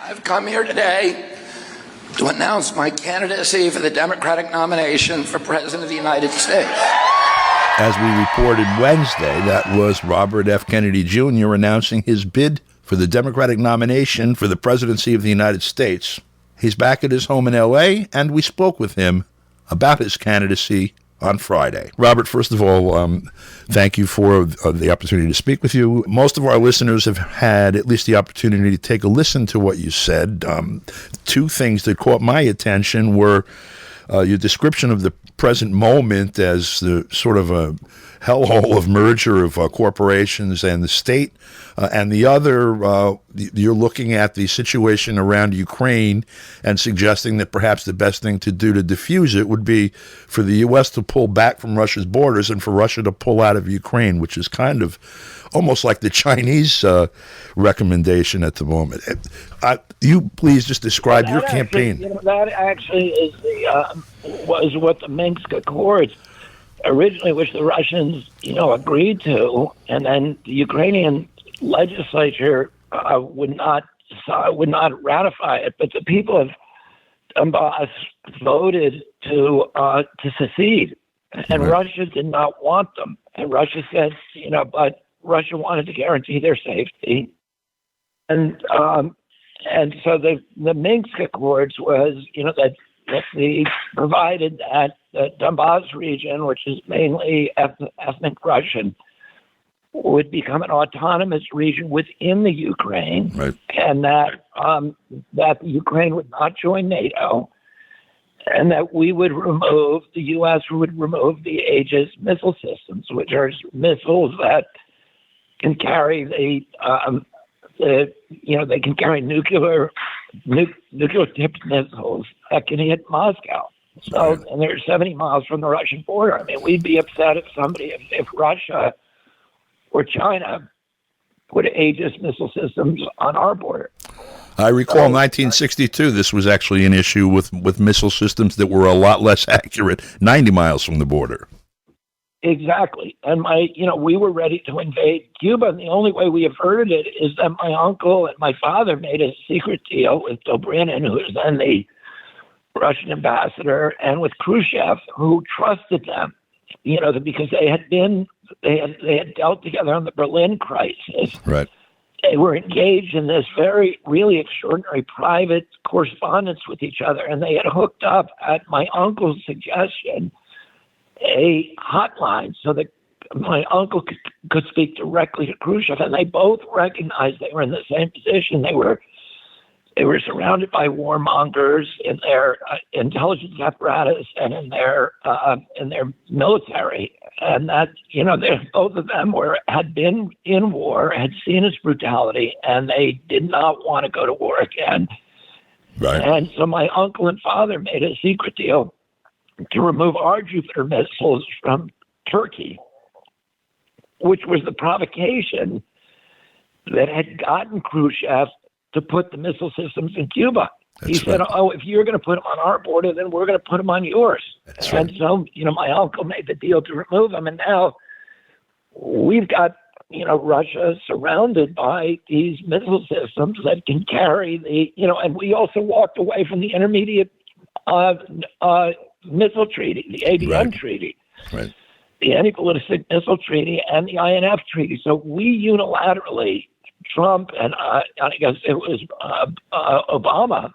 I've come here today to announce my candidacy for the Democratic nomination for President of the United States. As we reported Wednesday, that was Robert F. Kennedy Jr. announcing his bid for the Democratic nomination for the presidency of the United States. He's back at his home in L.A., and we spoke with him about his candidacy on Friday. Robert, first of all, thank you for the opportunity to speak with you. Most of our listeners have had at least the opportunity to take a listen to what you said. Two things that caught my attention were your description of the present moment as the sort of a hellhole of merger of corporations and the state, and the other, you're looking at the situation around Ukraine and suggesting that perhaps the best thing to do to defuse it would be for the U.S. to pull back from Russia's borders and for Russia to pull out of Ukraine, which is kind of almost like the Chinese recommendation at the moment. You please just describe your campaign. That actually is was what the Minsk Accords originally, which the Russians, agreed to, and then the Ukrainian legislature would not ratify it. But the people of Donbass voted to secede, and Russia did not want them. And Russia said, but Russia wanted to guarantee their safety, and so the Minsk Accords was, that they provided that the Donbass region, which is mainly ethnic Russian, would become an autonomous region within the Ukraine, right, and that the Ukraine would not join NATO, and that the U.S. would remove the Aegis missile systems, which are missiles that can carry they can carry nuclear tipped missiles that can hit Moscow. So, and they're 70 miles from the Russian border. I mean, we'd be upset if Russia or China put Aegis missile systems on our border. I recall 1962, this was actually an issue with missile systems that were a lot less accurate, 90 miles from the border. Exactly. And we were ready to invade Cuba, and the only way we averted it is that my uncle and my father made a secret deal with Dobrynin, who was then the Russian ambassador, and with Khrushchev, who trusted them, because they had dealt together on the Berlin crisis. Right. They were engaged in this really extraordinary private correspondence with each other, and they had hooked up, at my uncle's suggestion, a hotline so that my uncle could speak directly to Khrushchev, and they both recognized they were in the same position. They were surrounded by warmongers in their intelligence apparatus and in their military, and that both of them had been in war, had seen its brutality, and they did not want to go to war again. Right. And so my uncle and father made a secret deal to remove our Jupiter missiles from Turkey, which was the provocation that had gotten Khrushchev to put the missile systems in Cuba. He said, if you're going to put them on our border, then we're going to put them on yours. And so, my uncle made the deal to remove them. And now we've got, Russia surrounded by these missile systems that can carry and we also walked away from the intermediate missile treaty, the ABM treaty, right, the anti-ballistic missile treaty, and the INF treaty. So we unilaterally, Trump and I guess it was Obama,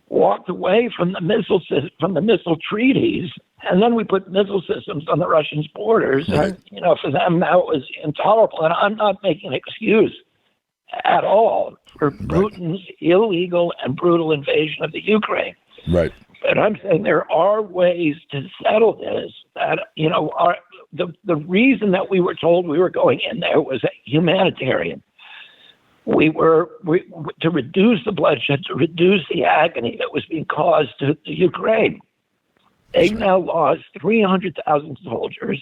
walked away from the missile treaties, and then we put missile systems on the Russians' borders. Right. And for them that was intolerable. And I'm not making an excuse at all for Putin's illegal and brutal invasion of the Ukraine. Right. But I'm saying there are ways to settle this. That the reason that we were told we were going in there was humanitarian. To reduce the bloodshed, to reduce the agony that was being caused to the Ukraine. They've now lost 300,000 soldiers.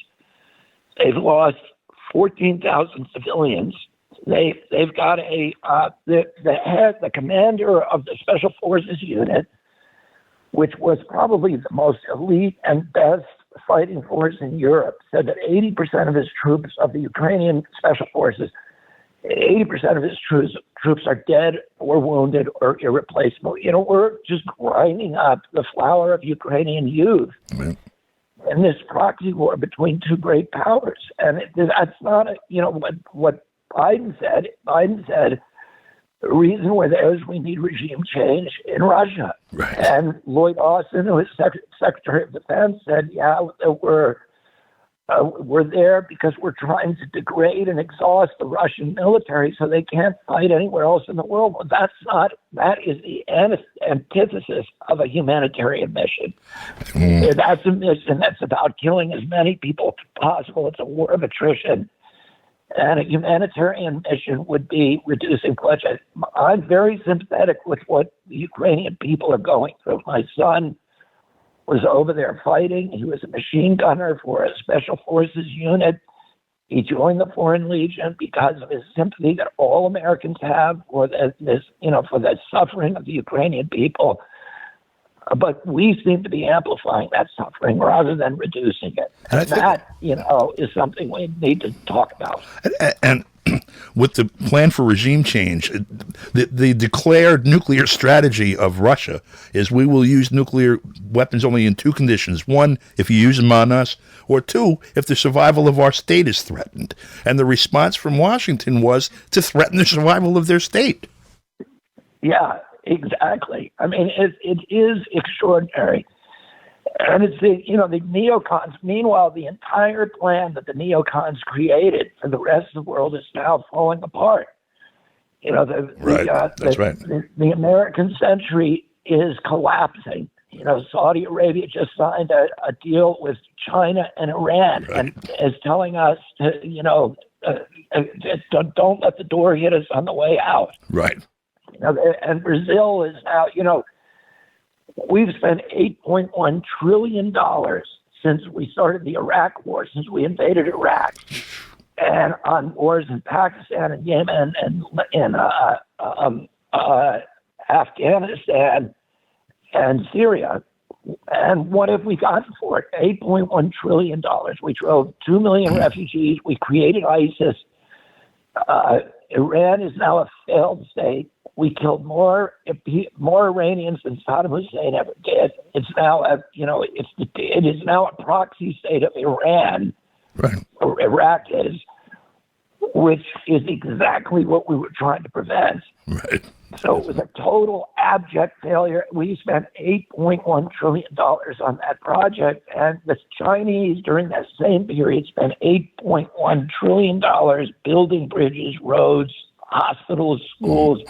They've lost 14,000 civilians. They've got the commander of the Special Forces unit, which was probably the most elite and best fighting force in Europe, said that 80% of his troops of the Ukrainian Special Forces 80% of his troops are dead or wounded or irreplaceable. We're just grinding up the flower of Ukrainian youth in this proxy war between two great powers. And that's not, what Biden said. Biden said, the reason we're there is we need regime change in Russia. Right. And Lloyd Austin, who is Secretary of Defense, said, we're there because we're trying to degrade and exhaust the Russian military so they can't fight anywhere else in the world. Well, that is the antithesis of a humanitarian mission. That's a mission that's about killing as many people as possible. It's a war of attrition. And a humanitarian mission would be reducing bloodshed. I'm very sympathetic with what the Ukrainian people are going through. My son was over there fighting. He was a machine gunner for a special forces unit. He joined the Foreign Legion because of his sympathy that all Americans have for for the suffering of the Ukrainian people. But we seem to be amplifying that suffering rather than reducing it. And that, is something we need to talk about. And with the plan for regime change, the declared nuclear strategy of Russia is we will use nuclear weapons only in two conditions. One, if you use them on us, or two, if the survival of our state is threatened. And the response from Washington was to threaten the survival of their state. Yeah, exactly. I mean, it is extraordinary. And it's the neocons. Meanwhile, the entire plan that the neocons created for the rest of the world is now falling apart. That's right. The American century is collapsing. Saudi Arabia just signed a deal with China and Iran, and is telling us to, don't let the door hit us on the way out. Right. And Brazil is now, we've spent $8.1 trillion since we started the Iraq war, since we invaded Iraq, and on wars in Pakistan and Yemen and Afghanistan and Syria. And what have we gotten for it? $8.1 trillion. We drove 2 million refugees. We created ISIS. Iran is now a failed state. We killed more Iranians than Saddam Hussein ever did. It's now it is now a proxy state of Iran, right? Or Iraq is, which is exactly what we were trying to prevent. Right. So it was a total abject failure. We spent $8.1 trillion on that project, and the Chinese during that same period spent $8.1 trillion building bridges, roads, hospitals, schools,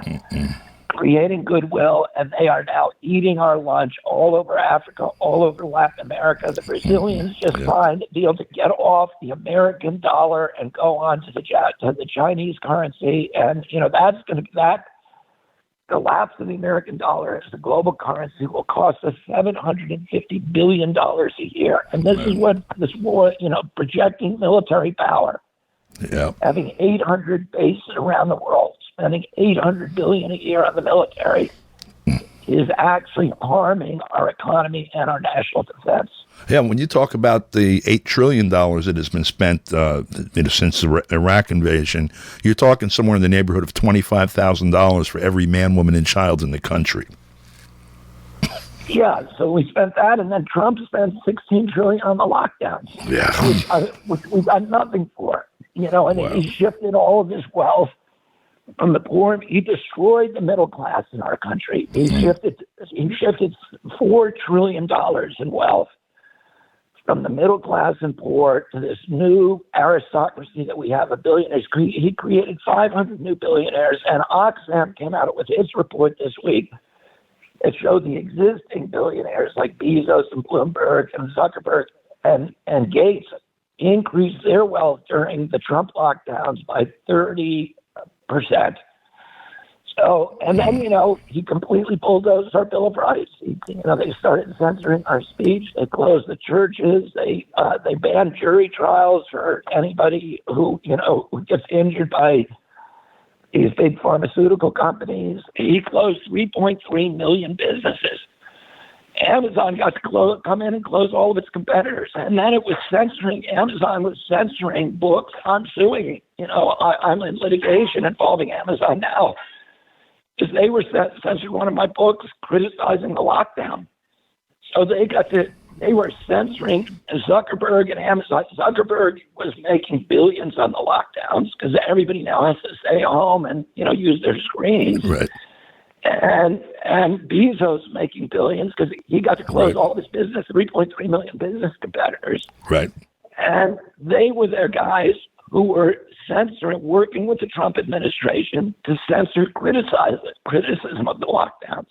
creating goodwill, and they are now eating our lunch all over Africa, all over Latin America. The Brazilians just signed a deal to get off the American dollar and go on to the Chinese currency, and that collapse of the American dollar as the global currency will cost us $750 billion a year, and this is what this war, projecting military power. Yeah. Having 800 bases around the world, spending $800 billion a year on the military is actually harming our economy and our national defense. Yeah, when you talk about the $8 trillion that has been spent since the Iraq invasion, you're talking somewhere in the neighborhood of $25,000 for every man, woman, and child in the country. Yeah, so we spent that, and then Trump spent $16 trillion on the lockdowns, which we got nothing for. He shifted all of his wealth from the poor. He destroyed the middle class in our country. He shifted $4 trillion in wealth from the middle class and poor to this new aristocracy that we have of billionaires. He created 500 new billionaires, and Oxfam came out with its report this week. It showed the existing billionaires like Bezos and Bloomberg and Zuckerberg and Gates increased their wealth during the Trump lockdowns by 30%. So, and then, he completely bulldozed our Bill of Rights. They started censoring our speech. They closed the churches. They banned jury trials for anybody who gets injured by these big pharmaceutical companies. He closed 3.3 million businesses. Amazon got to come in and close all of its competitors, and then it was censoring. Amazon was censoring books. I'm suing. I'm in litigation involving Amazon now because they were censoring one of my books criticizing the lockdown. So they were censoring Zuckerberg and Amazon. Zuckerberg was making billions on the lockdowns because everybody now has to stay home and use their screens. Right. And Bezos making billions because he got to close all of his business, 3.3 million business competitors. Right. And they were their guys who were censoring, working with the Trump administration to censor criticism of the lockdowns.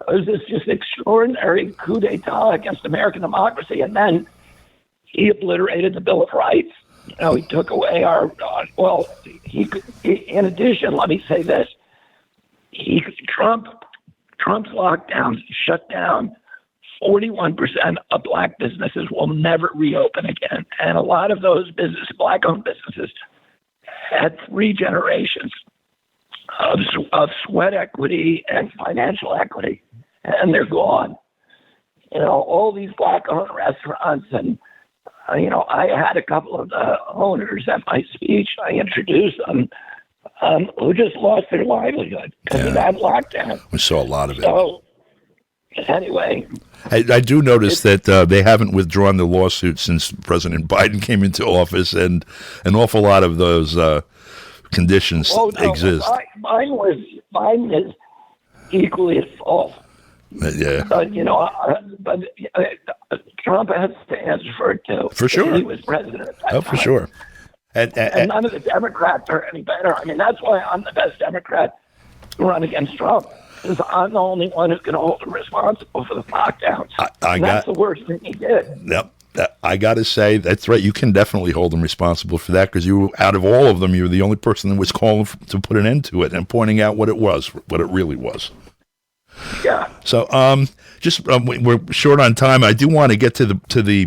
It was this just extraordinary coup d'etat against American democracy. And then he obliterated the Bill of Rights. He took away in addition, let me say this. Trump's lockdowns shut down 41% of black businesses will never reopen again. And a lot of those black-owned businesses had 3 generations of sweat equity and financial equity, and they're gone. All these black-owned restaurants, and I had a couple of the owners at my speech. I introduced them who just lost their livelihood because of that lockdown. We saw a lot of it. So anyway, I do notice that they haven't withdrawn the lawsuit since President Biden came into office, and an awful lot of those conditions exist. Biden is equally at fault. Yeah. But Trump has to answer for it too. For sure. He was president at that time. For sure. And none of the Democrats are any better. I mean, that's why I'm the best Democrat to run against Trump, because I'm the only one who's going to hold him responsible for the lockdowns. That's the worst thing he did. Yep. I got to say, that's right. You can definitely hold him responsible for that, because out of all of them, you were the only person that was calling to put an end to it and pointing out what it really was. Yeah. So, we're short on time. I do want to get to the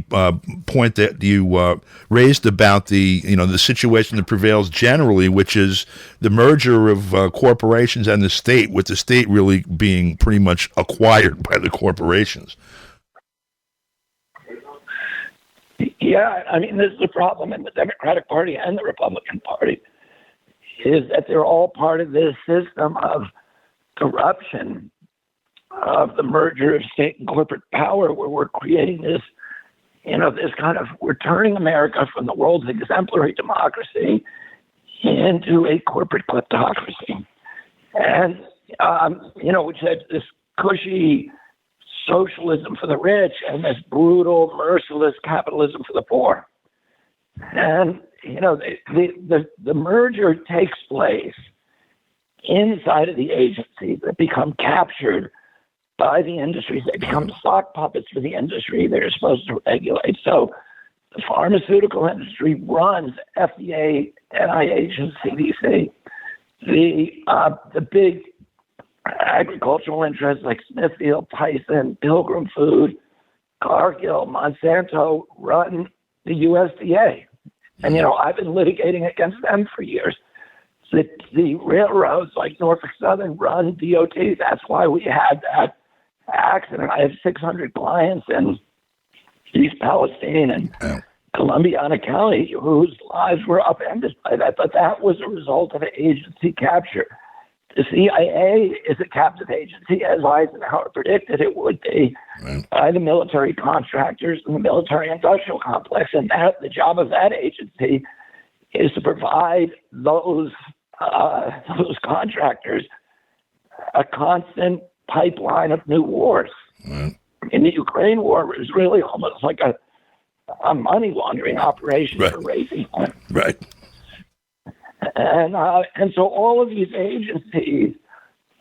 point that you raised about the situation that prevails generally, which is the merger of corporations and the state, with the state really being pretty much acquired by the corporations. Yeah, I mean, this is the problem in the Democratic Party and the Republican Party, is that they're all part of this system of corruption, of the merger of state and corporate power, where we're creating this, this kind of, we're turning America from the world's exemplary democracy into a corporate kleptocracy. And, which is this cushy socialism for the rich and this brutal, merciless capitalism for the poor. And, the merger takes place inside of the agencies that become captured by the industries. They become sock puppets for the industry they're supposed to regulate. So the pharmaceutical industry runs FDA, NIH, and CDC. The big agricultural interests like Smithfield, Tyson, Pilgrim Food, Cargill, Monsanto run the USDA. And, I've been litigating against them for years. The railroads like Norfolk Southern run DOT. That's why we had that accident. I have 600 clients in East Palestine and Columbiana County whose lives were upended by that. But that was a result of agency capture. The CIA is a captive agency, as Eisenhower predicted it would be, by the military contractors and the military-industrial complex. And the job of that agency is to provide those contractors a constant pipeline of new wars. In the Ukraine war, it was really almost like a money laundering operation for raising money. Right. And so all of these agencies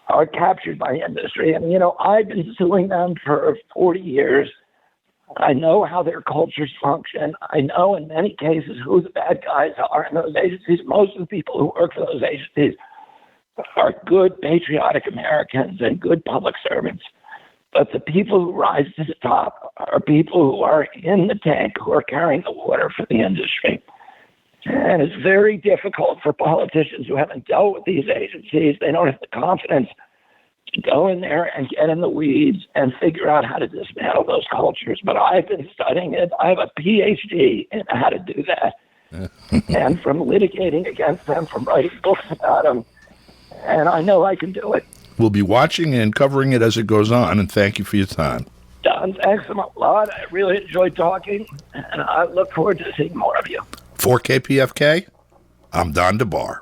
are captured by industry. And, I've been suing them for 40 years. I know how their cultures function. I know in many cases who the bad guys are in those agencies. Most of the people who work for those agencies are good, patriotic Americans and good public servants. But the people who rise to the top are people who are in the tank, who are carrying the water for the industry. And it's very difficult for politicians who haven't dealt with these agencies. They don't have the confidence go in there and get in the weeds and figure out how to dismantle those cultures. But I've been studying it. I have a PhD in how to do that. And from litigating against them, from writing books about them. And I know I can do it. We'll be watching and covering it as it goes on, and thank you for your time. Don, thanks a lot. I really enjoyed talking, and I look forward to seeing more of you. For KPFK, I'm Don DeBar.